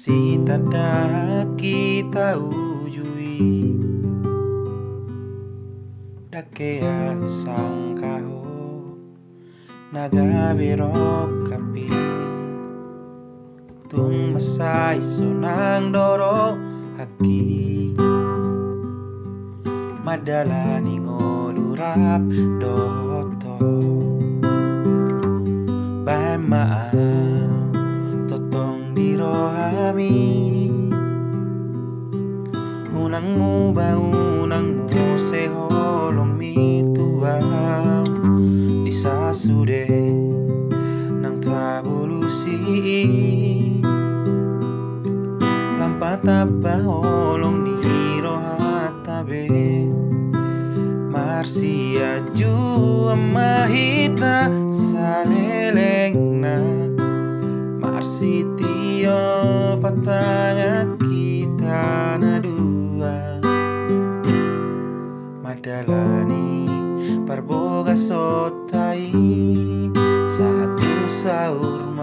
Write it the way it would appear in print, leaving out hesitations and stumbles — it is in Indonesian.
si tada kita ujui dakea usang kaho nagabirok kapi tung masay sonang doro haki madalani ngolurap doto baimaan totong dirohami unang mu seholong mituang disasude ng tabulusi lampatapa holong nirohatabe marsia jua mahita saleleng na marsitio patanga kita na dua madalani parboga sotai satu sahur